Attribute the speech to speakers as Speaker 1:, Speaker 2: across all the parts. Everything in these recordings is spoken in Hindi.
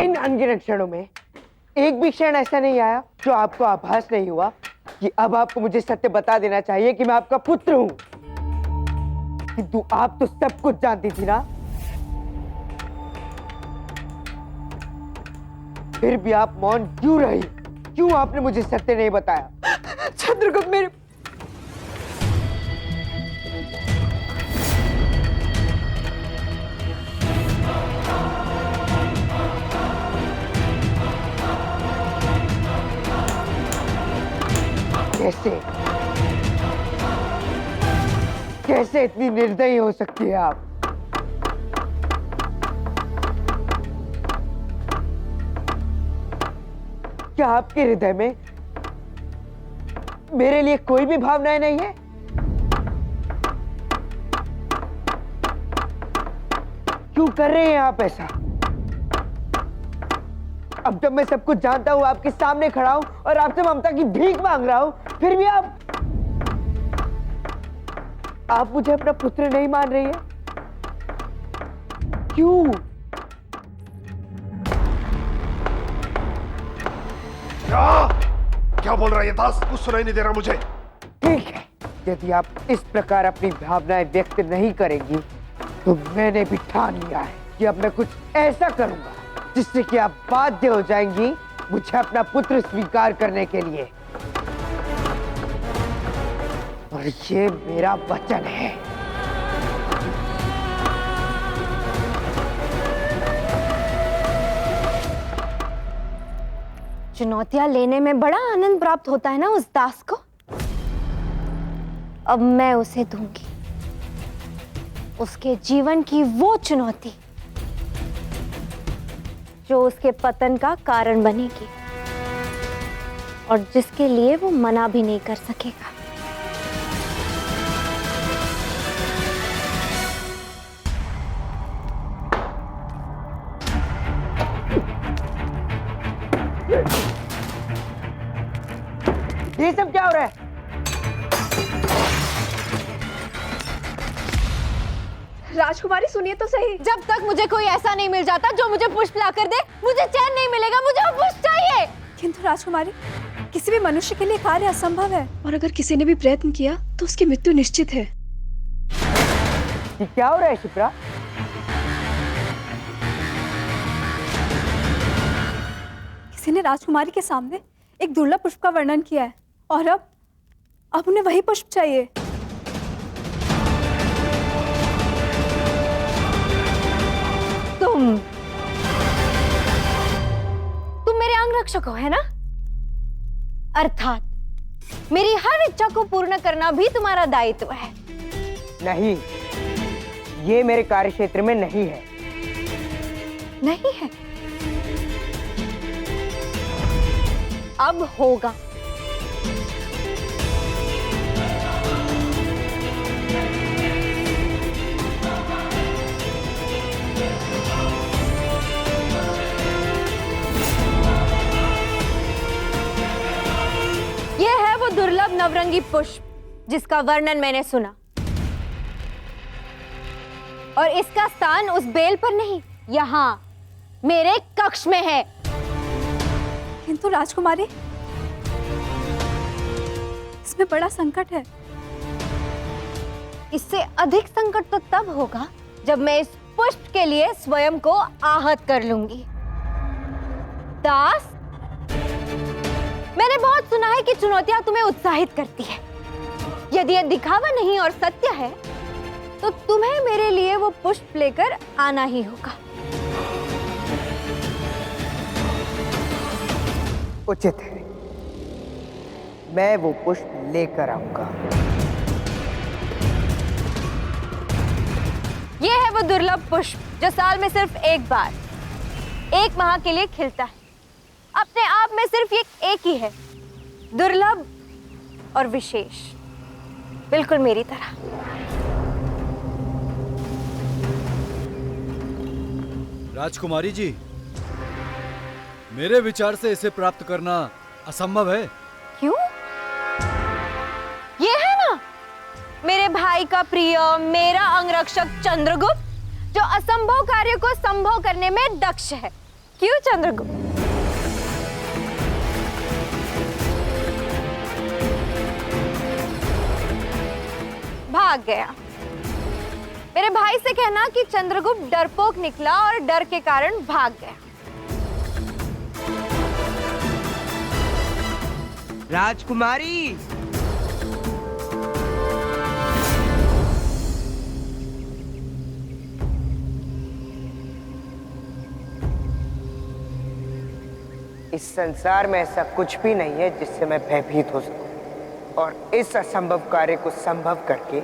Speaker 1: इन अनगिनत क्षणों में एक भी क्षण ऐसा नहीं आया जो आपको आभास नहीं हुआ कि अब आपको मुझे सत्य बता देना चाहिए कि मैं आपका पुत्र हूं। किंतु आप तो सब कुछ जानती थी ना, फिर भी आप मौन क्यों रही? क्यों आपने मुझे सत्य नहीं बताया?
Speaker 2: चंद्रगुप्त मेरे
Speaker 1: कैसे कैसे इतनी निर्दयी हो सकती है आप? क्या आपके हृदय में मेरे लिए कोई भी भावनाएं नहीं है? क्यों कर रहे हैं आप ऐसा? अब जब मैं सब कुछ जानता हूं, आपके सामने खड़ा हूं और आपसे ममता की भीख मांग रहा हूं, फिर भी आप मुझे अपना पुत्र नहीं मान रही है? क्यों?
Speaker 3: क्या बोल रहा है ये दास? कुछ सुनाई नहीं दे रहा मुझे।
Speaker 1: ठीक है, यदि आप इस प्रकार अपनी भावनाएं व्यक्त नहीं करेंगी तो मैंने भी ठान लिया है कि अब मैं कुछ ऐसा करूंगा जिससे कि आप बाध्य हो जाएंगी मुझे अपना पुत्र स्वीकार करने के लिए। और ये मेरा वचन है।
Speaker 4: चुनौतियां लेने में बड़ा आनंद प्राप्त होता है ना उस दास को। अब मैं उसे दूंगी उसके जीवन की वो चुनौती जो उसके पतन का कारण बनेगी और जिसके लिए वो मना भी नहीं कर सकेगा।
Speaker 1: ये सब क्या हो रहा है?
Speaker 2: राजकुमारी सुनिए तो सही।
Speaker 4: जब तक मुझे कोई ऐसा नहीं मिल जाता जो मुझे पुष्प ला कर दे, मुझे चैन नहीं मिलेगा। मुझे वो पुष्प चाहिए।
Speaker 2: किंतु राजकुमारी, किसी भी मनुष्य के लिए कार्य असंभव है और अगर किसी ने भी प्रयत्न किया तो उसकी मृत्यु निश्चित है।
Speaker 1: ये क्या हो रहा है शिप्रा?
Speaker 2: किसी ने राजकुमारी के सामने एक दुर्लभ पुष्प का वर्णन किया है और अब उन्हें वही पुष्प चाहिए।
Speaker 4: तुम मेरे अंगरक्षक हो, है ना? अर्थात मेरी हर इच्छा को पूर्ण करना भी तुम्हारा दायित्व है।
Speaker 1: नहीं, ये मेरे कार्यक्षेत्र में नहीं है।
Speaker 4: नहीं है? अब होगा। यह है वो दुर्लभ नवरंगी पुष्प जिसका वर्णन मैंने सुना, और इसका स्थान उस बेल पर नहीं, यहाँ मेरे कक्ष में है।
Speaker 2: किंतु राजकुमारी, इसमें बड़ा संकट है।
Speaker 4: इससे अधिक संकट तो तब होगा जब मैं इस पुष्प के लिए स्वयं को आहत कर लूंगी। दास, मैंने बहुत सुना है कि चुनौतियां तुम्हें उत्साहित करती है। यदि यह दिखावा नहीं और सत्य है तो तुम्हें मेरे लिए वो पुष्प लेकर आना ही होगा।
Speaker 1: उचित है, मैं वो पुष्प लेकर आऊंगा।
Speaker 4: ये है वो दुर्लभ पुष्प जो साल में सिर्फ एक बार, एक माह के लिए खिलता है। अपने आप में सिर्फ ये एक ही है, दुर्लभ और विशेष, बिल्कुल मेरी तरह।
Speaker 5: राजकुमारी जी, मेरे विचार से इसे प्राप्त करना असंभव है।
Speaker 4: क्यों? ये है ना मेरे भाई का प्रिय, मेरा अंगरक्षक चंद्रगुप्त, जो असंभव कार्य को संभव करने में दक्ष है। क्यों चंद्रगुप्त? भाग गया। मेरे भाई से कहना कि चंद्रगुप्त डरपोक निकला और डर के कारण भाग गया।
Speaker 1: राजकुमारी, इस संसार में ऐसा कुछ भी नहीं है जिससे मैं भयभीत हो सकूं, और इस असंभव कार्य को संभव करके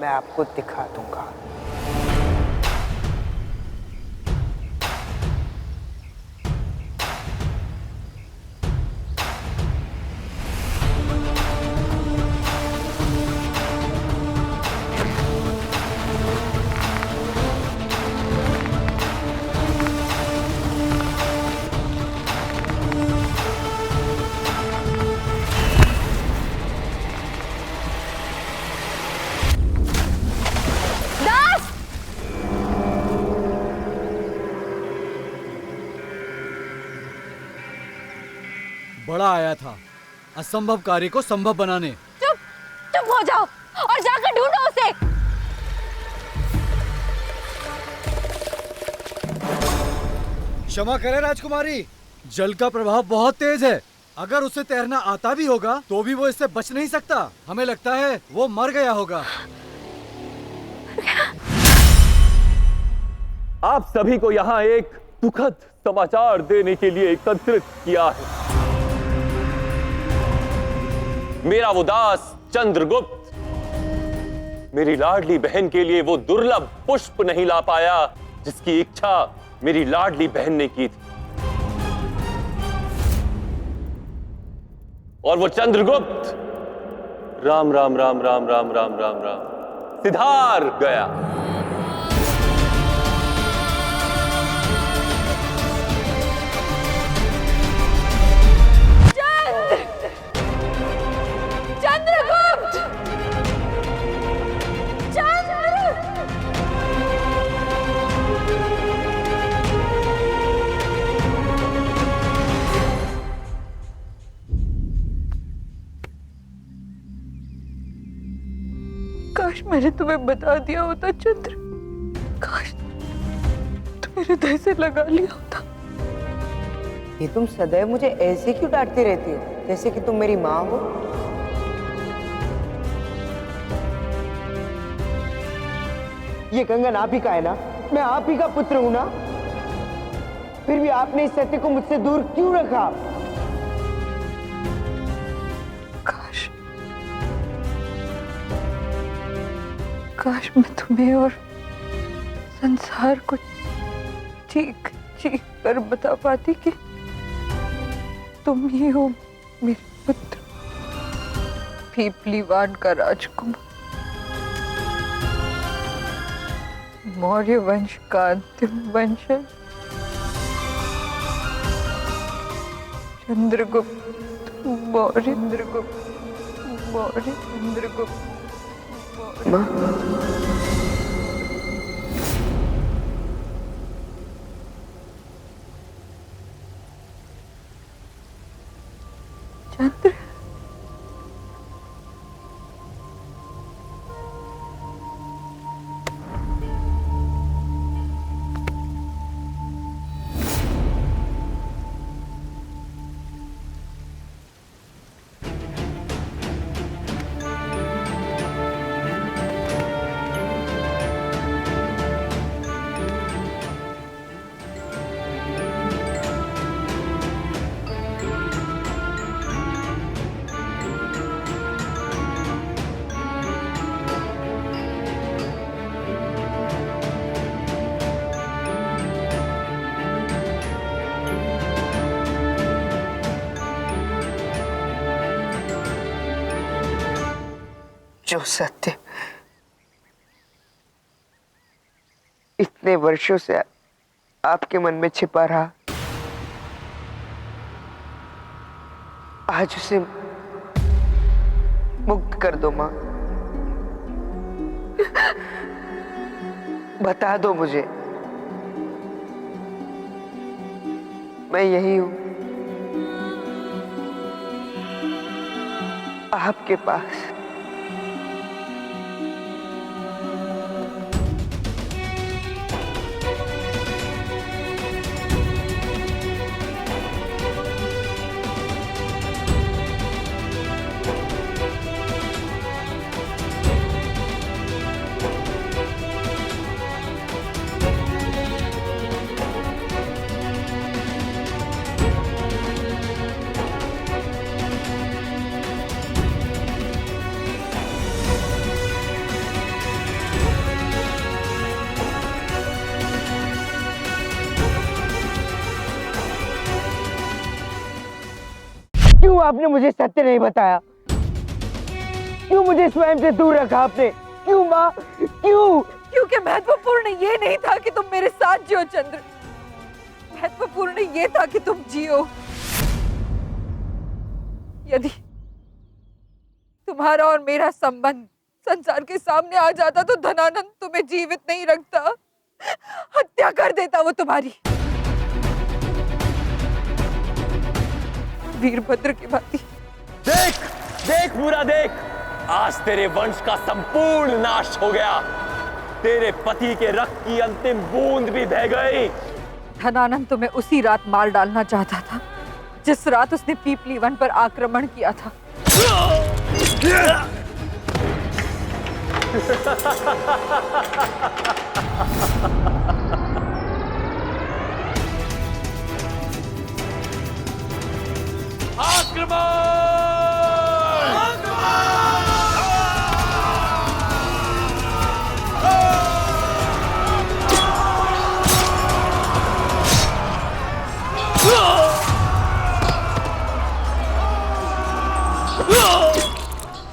Speaker 1: मैं आपको दिखा दूंगा।
Speaker 5: बड़ा आया था असंभव कार्य को संभव बनाने।
Speaker 4: चुप चुप हो जाओ और जाकर ढूंढो उसे।
Speaker 5: क्षमा करें राजकुमारी, जल का प्रभाव बहुत तेज है। अगर उसे तैरना आता भी होगा तो भी वो इससे बच नहीं सकता। हमें लगता है वो मर गया होगा।
Speaker 6: आप सभी को यहाँ एक दुखद समाचार देने के लिए एकत्रित किया है। मेरा वो दास चंद्रगुप्त मेरी लाडली बहन के लिए वो दुर्लभ पुष्प नहीं ला पाया जिसकी इच्छा मेरी लाडली बहन ने की थी, और वो चंद्रगुप्त राम राम राम राम राम राम राम राम सिधार गया।
Speaker 4: चंद्रगुप्त!
Speaker 7: काश मैंने तुम्हें बता दिया होता चंद्र, काश तुम मेरे हृदय से लगा लिया होता।
Speaker 1: ये तुम सदैव मुझे ऐसे क्यों डांटती रहती हो, जैसे कि तुम मेरी माँ हो? ये कंगन आप ही का है ना? मैं आप ही का पुत्र हूं ना? फिर भी आपने इस सत्य को मुझसे दूर क्यों रखा?
Speaker 7: काश मैं तुम्हें और संसार को चीख चीख कर बता पाती कि तुम ही हो मेरे पुत्र, पीपलीवान का राजकुमार, मौर्य वंश का अंतिम वंशज चंद्रगुप्त मौर्य। चंद्रगुप्त मौर्य। चंद्रगुप्त
Speaker 1: माँ,
Speaker 7: चंद्र,
Speaker 1: जो सत्य इतने वर्षों से आपके मन में छिपा रहा, आज उसे मुक्त कर दो माँ। बता दो मुझे मैं यही हूं, आपके पास। क्यों आपने मुझे सत्य नहीं बताया? क्यों मुझे स्वयं से दूर रखा आपने? क्यों माँ, क्यों?
Speaker 7: क्योंकि महत्वपूर्ण ये नहीं था कि तुम मेरे साथ जियो चंद्र, महत्वपूर्ण ये था कि तुम जियो। यदि तुम्हारा और मेरा संबंध संसार के सामने आ जाता तो धनानंद तुम्हें जीवित नहीं रखता, हत्या कर देता वो तुम्हारी। वीरभद्र की भांति।
Speaker 6: देख देख पूरा देख, आज तेरे वंश का संपूर्ण नाश हो गया। तेरे पति के रक्त की अंतिम बूंद भी बह गई।
Speaker 7: धनानंद तुम्हें उसी रात मार डालना चाहता था जिस रात उसने पीपली वन पर आक्रमण किया था।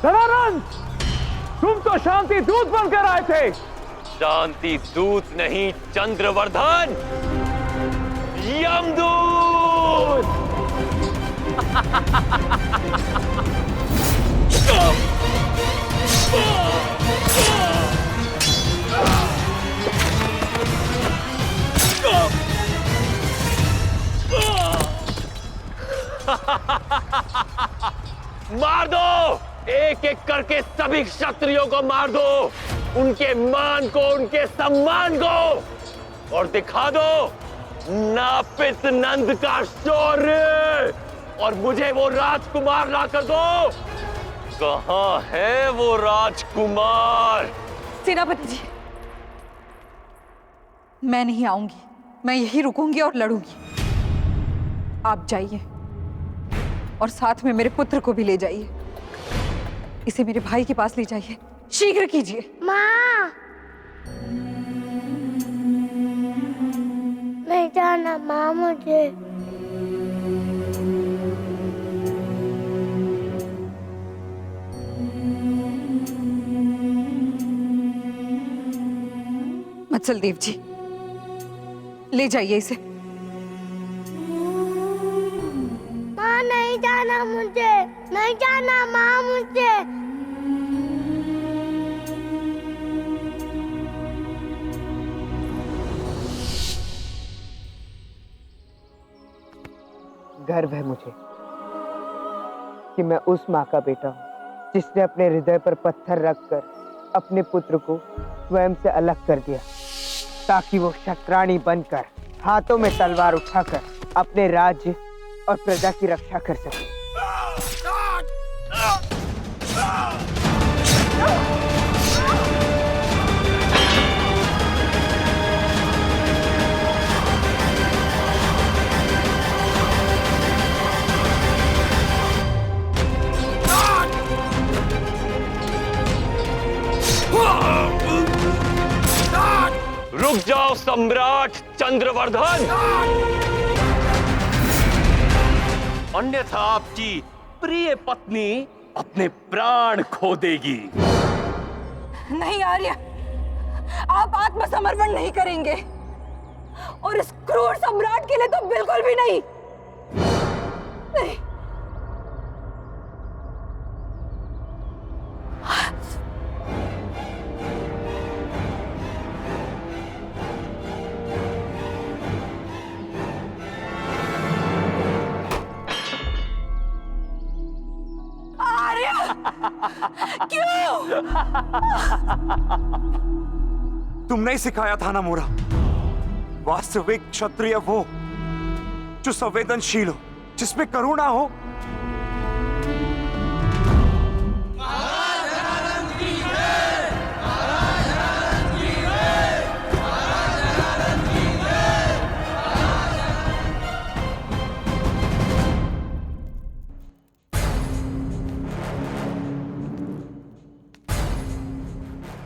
Speaker 5: धनानंद, तुम तो शांति दूत बनकर आए थे।
Speaker 6: शांति दूत नहीं, चंद्रवर्धन, यमदूत। मार दो, एक एक करके सभी क्षत्रियों को मार दो, उनके मान को, उनके सम्मान को, और दिखा दो नापित नंद का शौर्य। और मुझे वो राजकुमार लाकर दो। कहाँ है वो राजकुमार?
Speaker 7: सेनापति जी, मैं नहीं आऊंगी, मैं यहीं रुकूंगी और लड़ूंगी। आप जाइए और साथ में मेरे पुत्र को भी ले जाइए। इसे मेरे भाई के पास ले जाइए, शीघ्र कीजिए।
Speaker 8: माँ, नहीं जाना माँ मुझे।
Speaker 7: मत्सल देव जी, ले जाइए इसे।
Speaker 8: माँ नहीं जाना मुझे, नहीं जाना माँ मुझे।
Speaker 1: गर्व है मुझे कि मैं उस माँ का बेटा हूँ जिसने अपने हृदय पर पत्थर रखकर अपने पुत्र को स्वयं से अलग कर दिया, ताकि वो क्षत्राणी बनकर हाथों में तलवार उठाकर अपने राज्य और प्रजा की रक्षा कर सके।
Speaker 6: रुक जाओ सम्राट चंद्रवर्धन, अन्यथा आपकी प्रिय पत्नी अपने प्राण खो देगी।
Speaker 7: नहीं आर्य, आप आत्मसमर्पण नहीं करेंगे, और इस क्रूर सम्राट के लिए तो बिल्कुल भी नहीं। नहीं। क्यों?
Speaker 9: तुमने ही सिखाया था ना मोरा, वास्तविक क्षत्रिय वो जो संवेदनशील हो, जिसमें करुणा हो।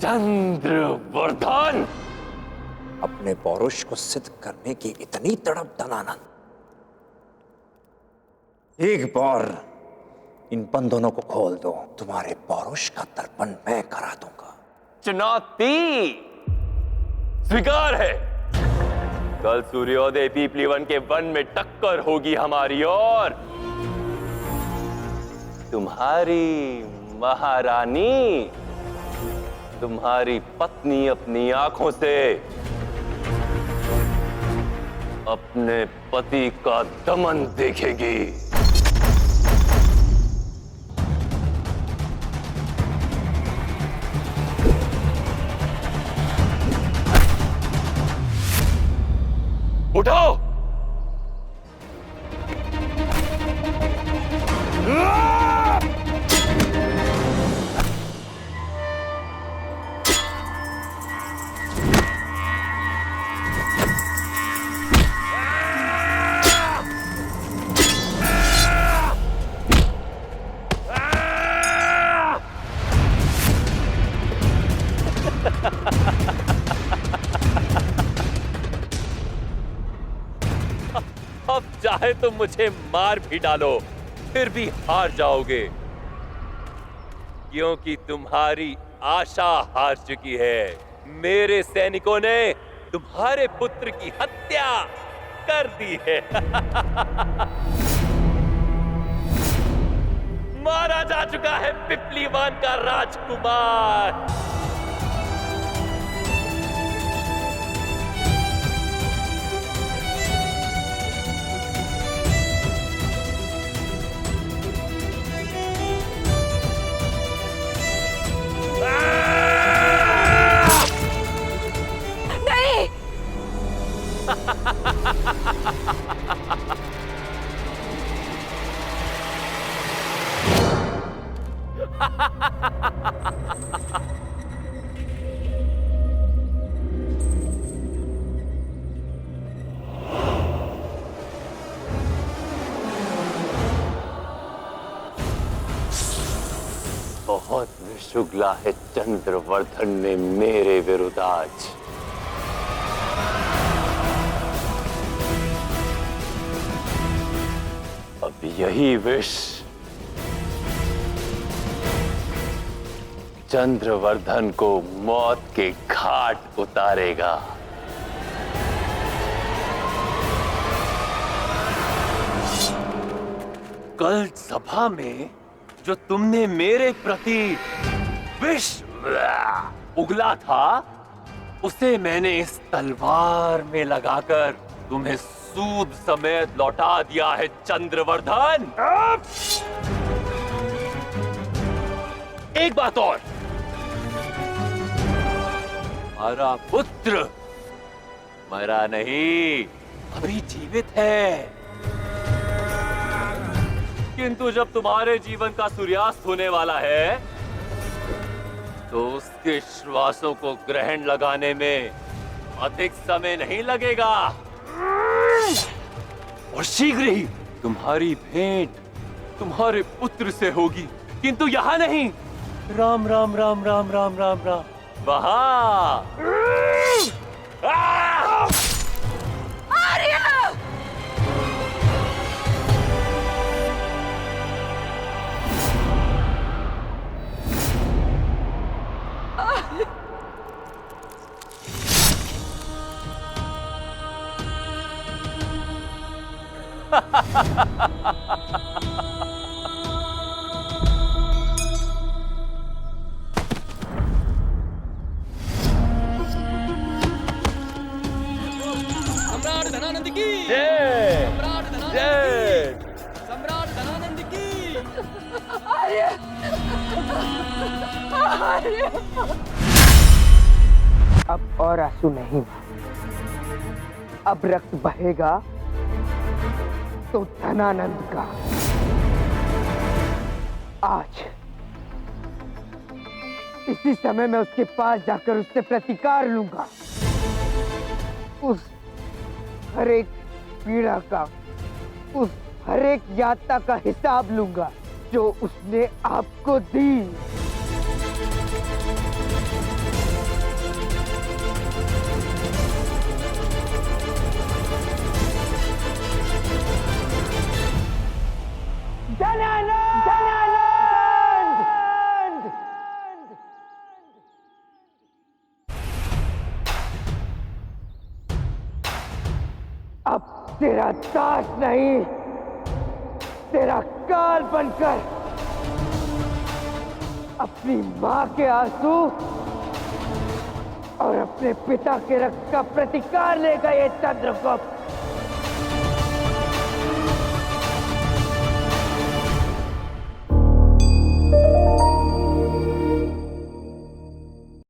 Speaker 6: चंद्रवर्धन,
Speaker 9: अपने पौरुष को सिद्ध करने की इतनी तड़प दनानंद, एक बार इन बंधनों को खोल दो, तुम्हारे पौरुष का तर्पण मैं करा दूंगा।
Speaker 6: चुनौती स्वीकार है। कल सूर्योदय पीपलीवन के वन में टक्कर होगी हमारी, और तुम्हारी महारानी, तुम्हारी पत्नी अपनी आंखों से अपने पति का दमन देखेगी। उठो! अब चाहे तो मुझे मार भी डालो, फिर भी हार जाओगे, क्योंकि तुम्हारी आशा हार चुकी है। मेरे सैनिकों ने तुम्हारे पुत्र की हत्या कर दी है। मारा जा चुका है पिपलीवान का राजकुमार।
Speaker 7: नहीं।
Speaker 6: बहुत विशुगला है चंद्रवर्धन ने मेरे विरुद्ध आज। अब यही विष चंद्रवर्धन को मौत के घाट उतारेगा। कल सभा में जो तुमने मेरे प्रति विष उगला था, उसे मैंने इस तलवार में लगाकर तुम्हें सूद समेत लौटा दिया है चंद्रवर्धन। एक बात और, हमारा पुत्र मरा नहीं, अभी जीवित है, किंतु जब तुम्हारे जीवन का सूर्यास्त होने वाला है तो उसके श्वासों को ग्रहण लगाने में अधिक समय नहीं लगेगा, और शीघ्र ही तुम्हारी भेंट तुम्हारे पुत्र से होगी, किंतु यहां नहीं, राम राम राम राम राम राम राम वहां।
Speaker 7: आर्य!
Speaker 10: सम्राट धनानंद की
Speaker 6: जय!
Speaker 10: सम्राट धनानंद
Speaker 6: जय!
Speaker 10: की सम्राट धनानंद की
Speaker 7: आर्य!
Speaker 1: अब और आंसू नहीं, अब रक्त बहेगा तो धनानंद का। आज इसी समय मैं उसके पास जाकर उससे प्रतिकार लूंगा। उस हर एक पीड़ा का, उस हर एक यातना का हिसाब लूंगा जो उसने आपको दी। धनानंद! धनानंद! अब तेरा दास नहीं, तेरा काल बनकर अपनी मां के आंसू और अपने पिता के रक्त का प्रतिकार लेगा ये चंद्रगुप्त।